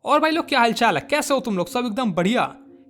और भाई लोग, क्या हालचाल है? कैसे हो तुम लोग? सब एकदम बढ़िया।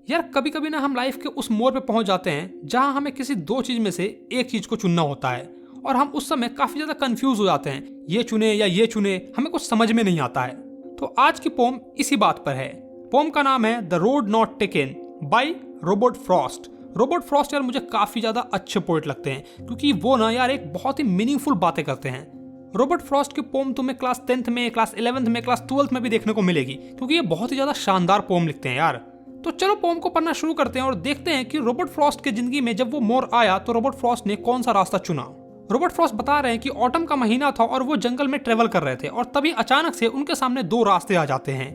यार कभी कभी ना हम लाइफ के उस मोड़ पे पहुंच जाते हैं जहां हमें किसी दो चीज में से एक चीज को चुनना होता है और हम उस समय काफी ज्यादा कंफ्यूज हो जाते हैं, ये चुने या ये चुने, हमें कुछ समझ में नहीं आता है। तो आज की पोम इसी बात पर है। पोम का नाम है the road not taken by Robert Frost. Robert Frost यार मुझे काफी ज्यादा अच्छे पोएट लगते हैं क्योंकि वो ना यार एक बहुत ही मीनिंगफुल बातें करते हैं। रॉबर्ट फ्रॉस्ट की पोम तुम्हें क्लास 10th में, क्लास 11th में, क्लास 12th में भी देखने को मिलेगी क्योंकि ये बहुत ही ज्यादा शानदार पोम लिखते हैं यार। तो चलो पोम को पढ़ना शुरू करते हैं और देखते हैं कि रॉबर्ट फ्रॉस्ट की जिंदगी में जब वो मोड़ आया तो रॉबर्ट फ्रॉस्ट ने कौन सा रास्ता चुना। रॉबर्ट फ्रॉस्ट बता रहे हैं कि ऑटम का महीना था और वो जंगल में ट्रेवल कर रहे थे और तभी अचानक से उनके सामने दो रास्ते आ जाते हैं।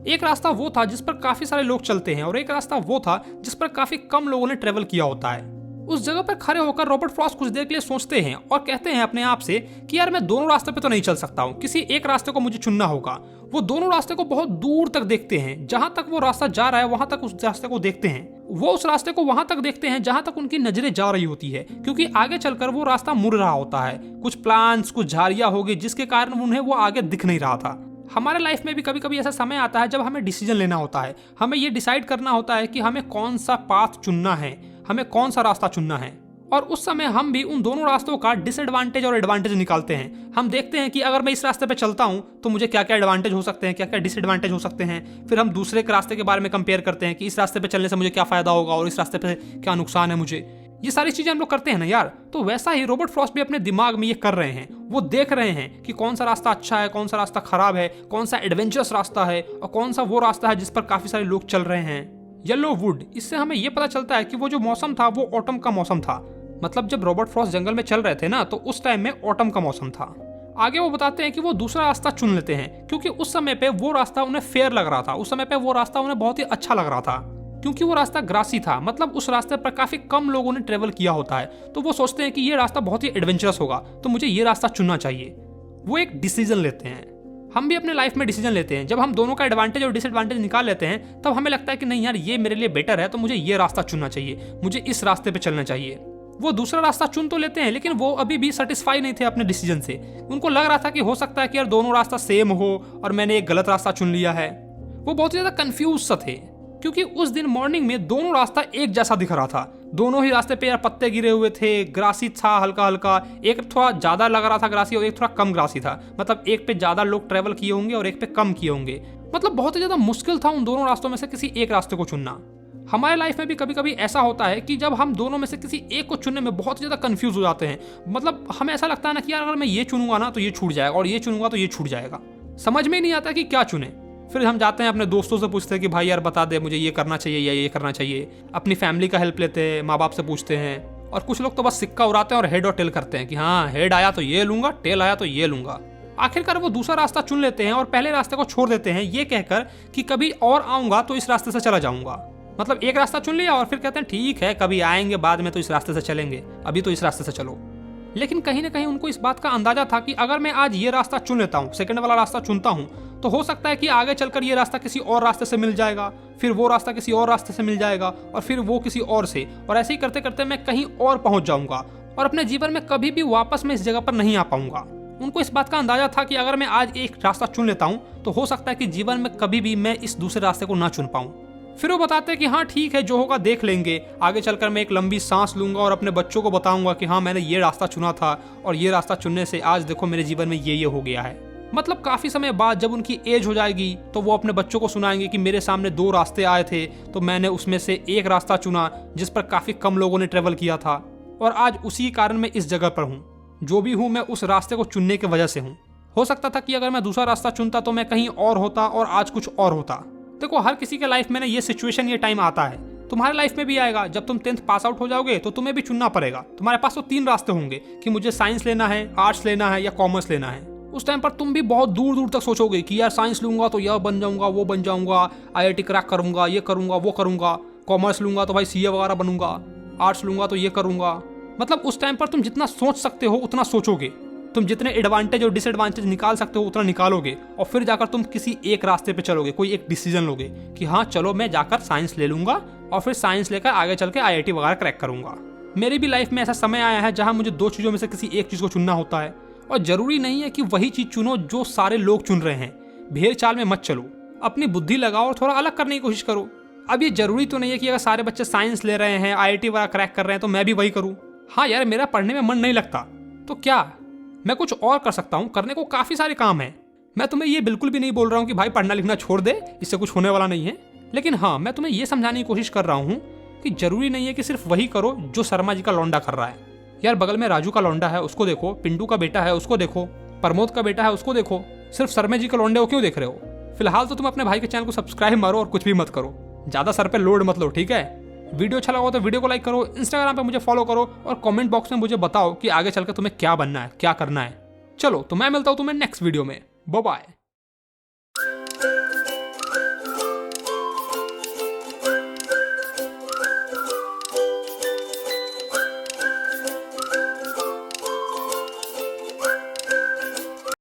एक रास्ता वो था जिस पर काफी सारे लोग चलते हैं और एक रास्ता वो था जिस पर काफी कम लोगों ने ट्रेवल किया होता है। उस जगह पर खड़े होकर रॉबर्ट फ्रॉस्ट कुछ देर के लिए सोचते हैं और कहते हैं अपने आप से कि यार मैं दोनों रास्ते पे तो नहीं चल सकता हूँ, किसी एक रास्ते को मुझे चुनना होगा। वो दोनों रास्ते को बहुत दूर तक देखते हैं, जहां तक वो रास्ता जा रहा है वहां तक उस रास्ते को देखते हैं। वो उस रास्ते को वहां तक देखते हैं जहां तक उनकी नजरें जा रही होती है क्योंकि आगे चलकर वो रास्ता मुड़ रहा होता है। कुछ प्लांट्स, कुछ झाड़ियां होगी जिसके कारण उन्हें वो आगे दिख नहीं रहा था। हमारे लाइफ में भी कभी कभी ऐसा समय आता है जब हमें डिसीजन लेना होता है। हमें ये डिसाइड करना होता है कि हमें कौन सा पाथ चुनना है, हमें कौन सा रास्ता चुनना है। और उस समय हम भी उन दोनों रास्तों का डिसएडवांटेज और एडवांटेज निकालते हैं। हम देखते हैं कि अगर मैं इस रास्ते पे चलता हूं तो मुझे क्या क्या एडवांटेज हो सकते हैं, क्या क्या डिसएडवांटेज हो सकते हैं। फिर हम दूसरे के रास्ते के बारे में कंपेयर करते हैं कि इस रास्ते पे चलने से मुझे क्या फायदा होगा और इस रास्ते पे क्या नुकसान है मुझे। ये सारी चीजें हम लोग करते हैं ना यार। तो वैसा ही रॉबर्ट फ्रॉस्ट भी अपने दिमाग में ये कर रहे हैं। वो देख रहे हैं कि कौन सा रास्ता अच्छा है, कौन सा रास्ता खराब है, कौन सा एडवेंचरस रास्ता है और कौन सा वो रास्ता है जिस पर काफी सारे लोग चल रहे हैं। येलो वुड, इससे हमें ये पता चलता है कि वो जो मौसम था वो ऑटम का मौसम था। मतलब जब रॉबर्ट फ्रॉस्ट जंगल में चल रहे थे ना तो उस टाइम में ऑटम का मौसम था। आगे वो बताते हैं कि वो दूसरा रास्ता चुन लेते हैं क्योंकि उस समय पे वो रास्ता उन्हें फेयर लग रहा था। उस समय पे वो रास्ता उन्हें बहुत ही अच्छा लग रहा था क्योंकि वो रास्ता ग्रासी था। मतलब उस रास्ते पर काफी कम लोगों ने ट्रेवल किया होता है। तो वो सोचते हैं कि ये रास्ता बहुत ही एडवेंचरस होगा तो मुझे ये रास्ता चुनना चाहिए। वो एक डिसीजन लेते हैं। हम भी अपने लाइफ में डिसीजन लेते हैं। जब हम दोनों का एडवांटेज और डिसएडवांटेज निकाल लेते हैं तब हमें लगता है कि नहीं यार ये मेरे लिए बेटर है तो मुझे ये रास्ता चुनना चाहिए, मुझे इस रास्ते पे चलना चाहिए। वो दूसरा रास्ता चुन तो लेते हैं लेकिन वो अभी भी सेटिस्फाई नहीं थे अपने डिसीजन से। उनको लग रहा था कि हो सकता है कि यार दोनों रास्ता सेम हो और मैंने एक गलत रास्ता चुन लिया है। वो बहुत ही ज्यादा कंफ्यूज सा थे क्योंकि उस दिन मॉर्निंग में दोनों रास्ता एक जैसा दिख रहा था। दोनों ही रास्ते पे यार पत्ते गिरे हुए थे, ग्रासी था हल्का हल्का। एक थोड़ा ज्यादा लग रहा था ग्रासी और एक थोड़ा कम ग्रासी था। मतलब एक पे ज्यादा लोग ट्रेवल किए होंगे और एक पे कम किए होंगे। मतलब बहुत ही ज्यादा मुश्किल था उन दोनों रास्तों में से किसी एक रास्ते को चुनना। हमारे लाइफ में भी कभी कभी ऐसा होता है कि जब हम दोनों में से किसी एक को चुनने में बहुत ज्यादा कंफ्यूज हो जाते हैं। मतलब हमें ऐसा लगता है ना कि यार अगर मैं ये चुनूंगा ना तो ये छूट जाएगा और ये चुनूंगा तो ये छूट जाएगा। समझ में ही नहीं आता कि क्या चुने। फिर हम जाते हैं अपने दोस्तों से पूछते हैं कि भाई यार बता दे मुझे ये करना चाहिए या ये करना चाहिए। अपनी फैमिली का हेल्प लेते हैं, माँ बाप से पूछते हैं। और कुछ लोग तो बस सिक्का उड़ाते हैं और हेड और टेल करते हैं कि हाँ हेड आया तो ये लूंगा, टेल आया तो ये लूंगा। आखिरकार वो दूसरा रास्ता चुन लेते हैं और पहले रास्ते को छोड़ देते हैं ये कहकर कि कभी और आऊंगा तो इस रास्ते से चला जाऊंगा। मतलब एक रास्ता चुन लिया और फिर कहते हैं ठीक है कभी आएंगे बाद में तो इस रास्ते से चलेंगे, अभी तो इस रास्ते से चलो। लेकिन कहीं ना कहीं उनको इस बात का अंदाजा था कि अगर मैं आज ये रास्ता चुन लेता हूँ, सेकंड वाला रास्ता चुनता हूँ, तो हो सकता है कि आगे चलकर ये रास्ता किसी और रास्ते से मिल जाएगा, फिर वो रास्ता किसी और रास्ते से मिल जाएगा और फिर वो किसी और से, और ऐसे ही करते करते मैं कहीं और पहुंच जाऊंगा और अपने जीवन में कभी भी वापस मैं इस जगह पर नहीं आ पाऊंगा। उनको इस बात का अंदाजा था कि अगर मैं आज एक रास्ता चुन लेता हूँ तो हो सकता है कि जीवन में कभी भी मैं इस दूसरे रास्ते को ना चुन पाऊं। फिर वो बताते हैं कि हाँ ठीक है जो होगा देख लेंगे, आगे चलकर मैं एक लंबी सांस लूंगा और अपने बच्चों को बताऊंगा कि हाँ मैंने ये रास्ता चुना था और ये रास्ता चुनने से आज देखो मेरे जीवन में ये हो गया है। मतलब काफी समय बाद जब उनकी एज हो जाएगी तो वो अपने बच्चों को सुनाएंगे कि मेरे सामने दो रास्ते आए थे तो मैंने उसमें से एक रास्ता चुना जिस पर काफी कम लोगों ने ट्रेवल किया था और आज उसी कारण मैं इस जगह पर हूँ। जो भी हूँ मैं उस रास्ते को चुनने की वजह से हूँ। हो सकता था कि अगर मैं दूसरा रास्ता चुनता तो मैं कहीं और होता और आज कुछ और होता। देखो हर किसी के लाइफ में ना ये सिचुएशन, ये टाइम आता है। तुम्हारे लाइफ में भी आएगा। जब तुम 10th पास आउट हो जाओगे तो तुम्हें भी चुनना पड़ेगा। तुम्हारे पास तो 3 रास्ते होंगे कि मुझे साइंस लेना है, आर्ट्स लेना है या कॉमर्स लेना है। उस टाइम पर तुम भी बहुत दूर दूर तक सोचोगे कि यार साइंस लूंगा तो यह बन जाऊंगा, वो बन जाऊंगा, IIT क्रैक करूंगा, ये करूंगा, वो करूंगा। कॉमर्स लूंगा तो भाई CA वगैरह बनूंगा, आर्ट्स लूंगा तो ये करूंगा। मतलब उस टाइम पर तुम जितना सोच सकते हो उतना सोचोगे। तुम जितने एडवांटेज और डिसएडवांटेज निकाल सकते हो उतना निकालोगे और फिर जाकर तुम किसी एक रास्ते पे चलोगे, कोई एक डिसीजन लोगे कि हाँ चलो मैं जाकर साइंस ले लूंगा और फिर साइंस लेकर आगे चल के IIT वगैरह क्रैक करूंगा। मेरी भी लाइफ में ऐसा समय आया है जहां मुझे 2 चीजों में से किसी एक चीज को चुनना होता है और जरूरी नहीं है कि वही चीज चुनो जो सारे लोग चुन रहे हैं। भेड़ चाल में मत चलो। अपनी बुद्धि लगाओ और थोड़ा अलग करने की कोशिश करो। अब ये जरूरी तो नहीं है कि अगर सारे बच्चे साइंस ले रहे हैं, IIT वगैरह क्रैक कर रहे हैं तो मैं भी वही करूँ। हाँ यार, मेरा पढ़ने में मन नहीं लगता तो क्या, मैं कुछ और कर सकता हूँ, करने को काफ़ी सारे काम हैं। मैं तुम्हें ये बिल्कुल भी नहीं बोल रहा हूँ कि भाई पढ़ना लिखना छोड़ दे, इससे कुछ होने वाला नहीं है। लेकिन हाँ, मैं तुम्हें ये समझाने की कोशिश कर रहा हूँ कि जरूरी नहीं है कि सिर्फ वही करो जो शर्मा जी का लौंडा कर रहा है। यार बगल में राजू का लौंडा है, उसको देखो, पिंटू का बेटा है, उसको देखो, प्रमोद का बेटा है, उसको देखो। सिर्फ शर्मा जी के लौंडे को क्यों देख रहे हो? फिलहाल तो तुम अपने भाई के चैनल को सब्सक्राइब मारो और कुछ भी मत करो, ज्यादा सर पे लोड मत लो, ठीक है? वीडियो अच्छा लगा हो तो वीडियो को लाइक करो, इंस्टाग्राम पे मुझे फॉलो करो और कमेंट बॉक्स में मुझे बताओ कि आगे चलकर तुम्हें क्या बनना है, क्या करना है। चलो तो मैं मिलता हूँ तुम्हें नेक्स्ट वीडियो में। Bye bye.